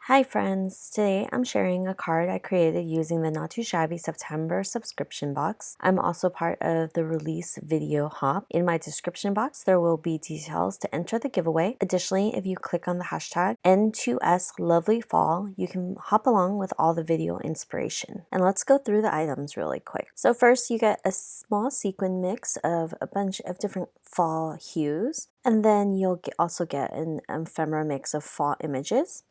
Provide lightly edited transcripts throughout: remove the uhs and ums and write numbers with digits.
Hi friends, today I'm sharing a card I created using the Not Too Shabby September subscription box. I'm also part of the release video hop. In my description box there will be details to enter the giveaway. Additionally, if you click on the hashtag N2S Lovely Fall, you can hop along with all the video inspiration. And let's go through the items really quick. So first you get a small sequin mix of a bunch of different fall hues, and then you'll also get an ephemera mix of fall images.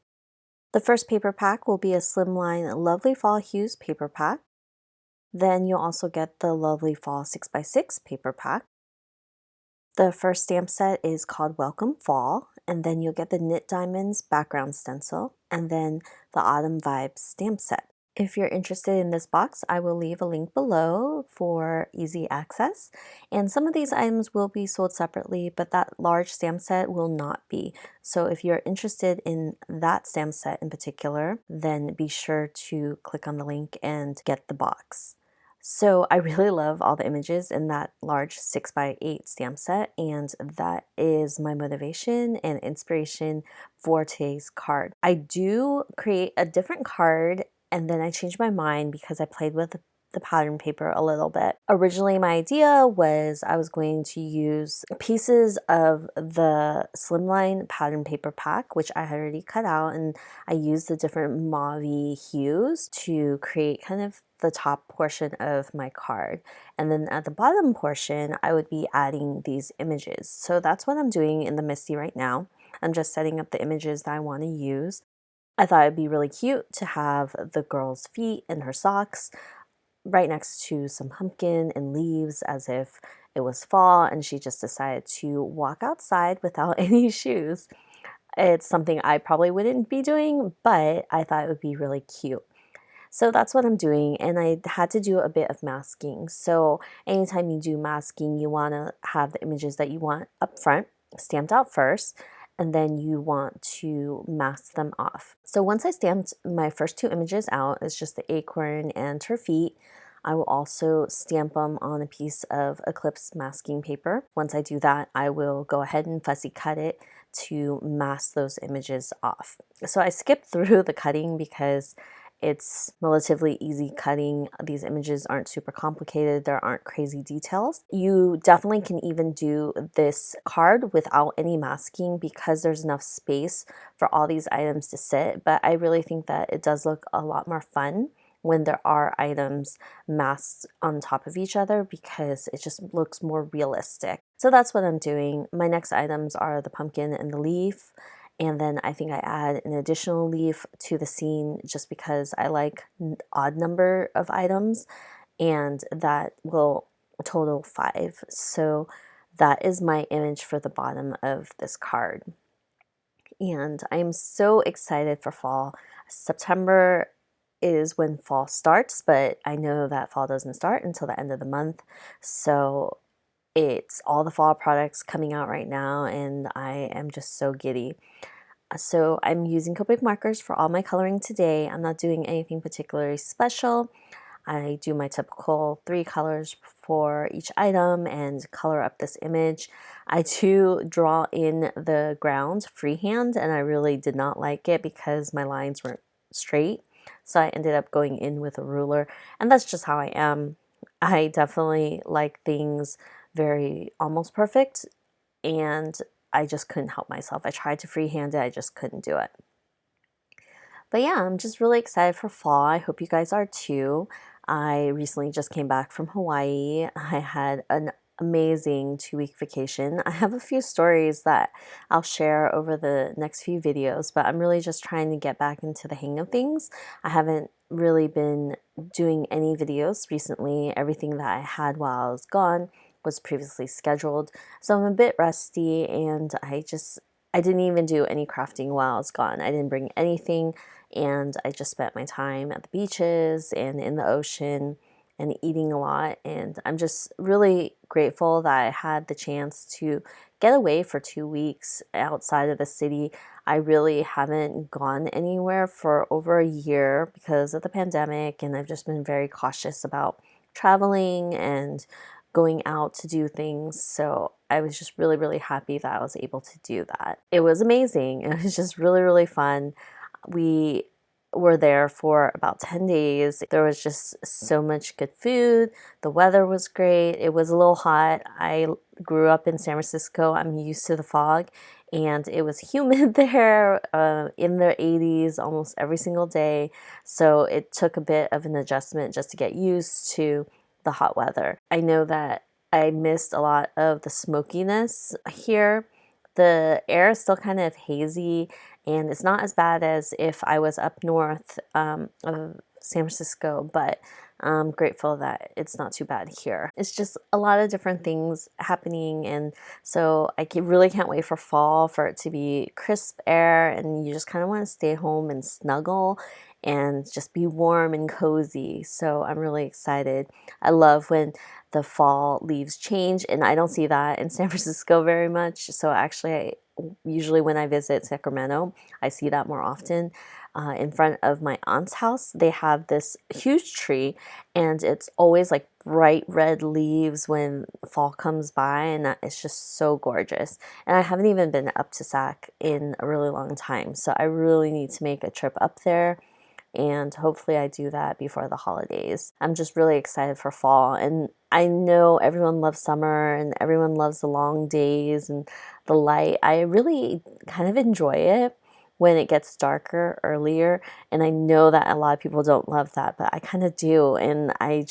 The first paper pack will be a slimline Lovely Fall Hues paper pack. Then you'll also get the Lovely Fall 6x6 paper pack. The first stamp set is called Welcome Fall, and then you'll get the Knit Diamonds background stencil, and then the Autumn Vibes stamp set. If you're interested in this box, I will leave a link below for easy access. And some of these items will be sold separately, but that large stamp set will not be. So if you're interested in that stamp set in particular, then be sure to click on the link and get the box. So I really love all the images in that large 6x8 stamp set, and that is my motivation and inspiration for today's card. I do create a different card and then I changed my mind because I played with the pattern paper a little bit. Originally, my idea was I was going to use pieces of the slimline pattern paper pack, which I had already cut out, and I used the different mauve hues to create kind of the top portion of my card. And then at the bottom portion, I would be adding these images. So that's what I'm doing in the Misti right now. I'm just setting up the images that I want to use. I thought it'd be really cute to have the girl's feet and her socks right next to some pumpkin and leaves as if it was fall and she just decided to walk outside without any shoes. It's something I probably wouldn't be doing, but I thought it would be really cute. So that's what I'm doing, and I had to do a bit of masking. So anytime you do masking, you want to have the images that you want up front stamped out first, and then you want to mask them off. So once I stamped my first two images out, it's just the acorn and her feet. I will also stamp them on a piece of Eclipse masking paper. Once I do that, I will go ahead and fussy cut it to mask those images off. So I skipped through the cutting because it's relatively easy cutting. These images aren't super complicated. There aren't crazy details. You definitely can even do this card without any masking because there's enough space for all these items to sit. But I really think that it does look a lot more fun when there are items masked on top of each other because it just looks more realistic. So that's what I'm doing. My next items are the pumpkin and the leaf. And then I think I add an additional leaf to the scene just because I like odd number of items, and that will total 5. So that is my image for the bottom of this card. And I am so excited for fall. September is when fall starts, but I know that fall doesn't start until the end of the month. So it's all the fall products coming out right now, and I am just so giddy. So I'm using Copic markers for all my coloring today. I'm not doing anything particularly special. I do my typical 3 colors for each item and color up this image. I do draw in the ground freehand, and I really did not like it because my lines weren't straight. So I ended up going in with a ruler, and that's just how I am. I definitely like things very almost perfect, and I just couldn't help myself. I tried to freehand it, I just couldn't do it. But yeah, I'm just really excited for fall. I hope you guys are too. I recently just came back from Hawaii. I had an amazing 2-week vacation. I have a few stories that I'll share over the next few videos, but I'm really just trying to get back into the hang of things. I haven't really been doing any videos recently. Everything that I had while I was gone was previously scheduled. So I'm a bit rusty, and I didn't even do any crafting while I was gone. I didn't bring anything, and I just spent my time at the beaches and in the ocean and eating a lot. And I'm just really grateful that I had the chance to get away for 2 weeks outside of the city. I really haven't gone anywhere for over a year because of the pandemic, and I've just been very cautious about traveling and going out to do things. So I was just really, really happy that I was able to do that. It was amazing. It was just really, really fun. We were there for about 10 days. There was just so much good food. The weather was great. It was a little hot. I grew up in San Francisco. I'm used to the fog, and it was humid there, in the 80s almost every single day. So it took a bit of an adjustment just to get used to the hot weather. I know that I missed a lot of the smokiness here. The air is still kind of hazy, and it's not as bad as if I was up north of San Francisco, but I'm grateful that it's not too bad here. It's just a lot of different things happening, and so really can't wait for fall, for it to be crisp air, and you just kind of want to stay home and snuggle and just be warm and cozy. So I'm really excited. I love when the fall leaves change, and I don't see that in San Francisco very much. So actually, usually when I visit Sacramento, I see that more often. In front of my aunt's house, they have this huge tree, and it's always like bright red leaves when fall comes by, and it's just so gorgeous. And I haven't even been up to Sac in a really long time, so I really need to make a trip up there, and hopefully I do that before the holidays. I'm just really excited for fall, and I know everyone loves summer and everyone loves the long days and the light. I really kind of enjoy it when it gets darker earlier, and I know that a lot of people don't love that, but I kind of do, and I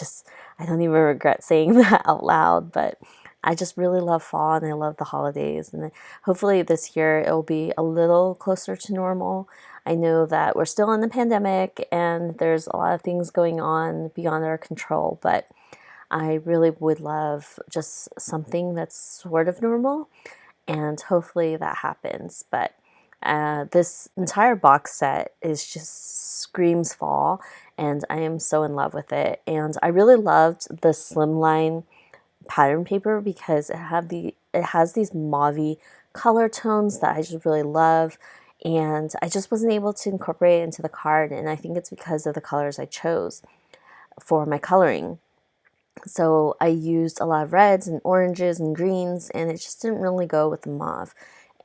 don't even regret saying that out loud, but I just really love fall, and I love the holidays, and hopefully this year it'll be a little closer to normal. I know that we're still in the pandemic and there's a lot of things going on beyond our control, but I really would love just something that's sort of normal, and hopefully that happens. But this entire box set is just screams fall, and I am so in love with it. And I really loved the slimline pattern paper because it has these mauvey color tones that I just really love, and I just wasn't able to incorporate it into the card, and I think it's because of the colors I chose for my coloring. So I used a lot of reds and oranges and greens, and it just didn't really go with the mauve.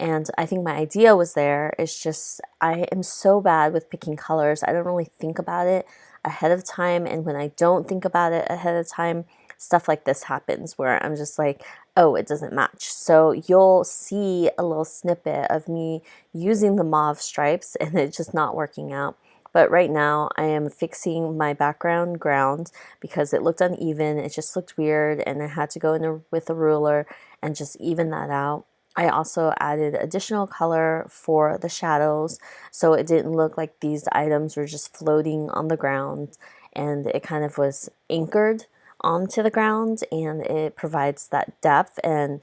And I think my idea was there. It's just I am so bad with picking colors. I don't really think about it ahead of time, and when I don't think about it ahead of time, stuff like this happens where I'm just like, oh, it doesn't match. So you'll see a little snippet of me using the mauve stripes and it just not working out. But right now I am fixing my background ground because it looked uneven. It just looked weird, and I had to go in with a ruler and just even that out. I also added additional color for the shadows so it didn't look like these items were just floating on the ground, and it kind of was anchored onto the ground, and it provides that depth and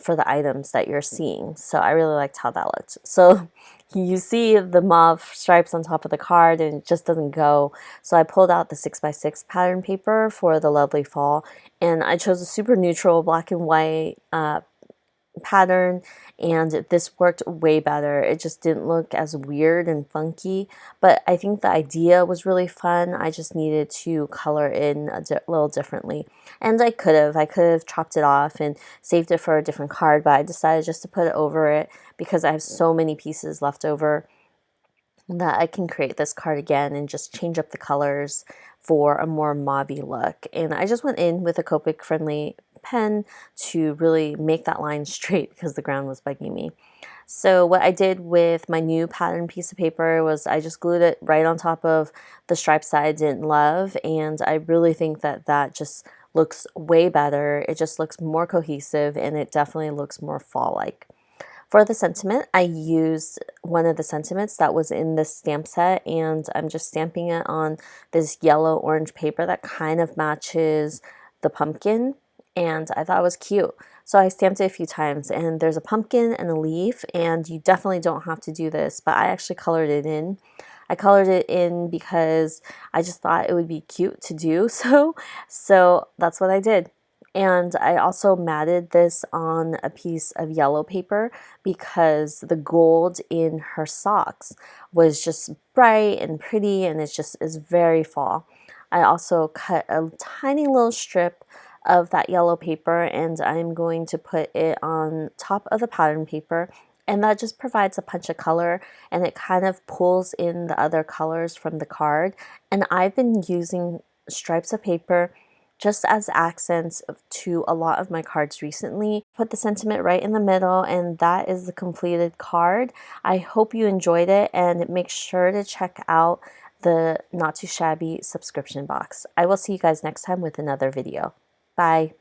for the items that you're seeing. So I really liked how that looked. So you see the mauve stripes on top of the card and it just doesn't go. So I pulled out the 6x6 pattern paper for the lovely fall, and I chose a super neutral black and white pattern, and this worked way better. It just didn't look as weird and funky, but I think the idea was really fun. I just needed to color in a little differently, and I could have chopped it off and saved it for a different card, but I decided just to put it over it because I have so many pieces left over that I can create this card again and just change up the colors for a more mauve-y look. And I just went in with a Copic friendly pen to really make that line straight because the ground was bugging me. So what I did with my new pattern piece of paper was I just glued it right on top of the stripes that I didn't love, and I really think that that just looks way better. It just looks more cohesive, and it definitely looks more fall-like. For the sentiment, I used one of the sentiments that was in this stamp set, and I'm just stamping it on this yellow-orange paper that kind of matches the pumpkin, and I thought it was cute. So I stamped it a few times, and there's a pumpkin and a leaf, and you definitely don't have to do this, but I actually colored it in. I colored it in because I just thought it would be cute to do so that's what I did. And I also matted this on a piece of yellow paper because the gold in her socks was just bright and pretty, and it just is very fall. I also cut a tiny little strip of that yellow paper, and I'm going to put it on top of the pattern paper And that just provides a punch of color, and it kind of pulls in the other colors from the card. And I've been using stripes of paper just as accents to a lot of my cards recently. Put the sentiment right in the middle, and that is the completed card. I hope you enjoyed it, and make sure to check out the Not Too Shabby subscription box. I will see you guys next time with another video. Bye.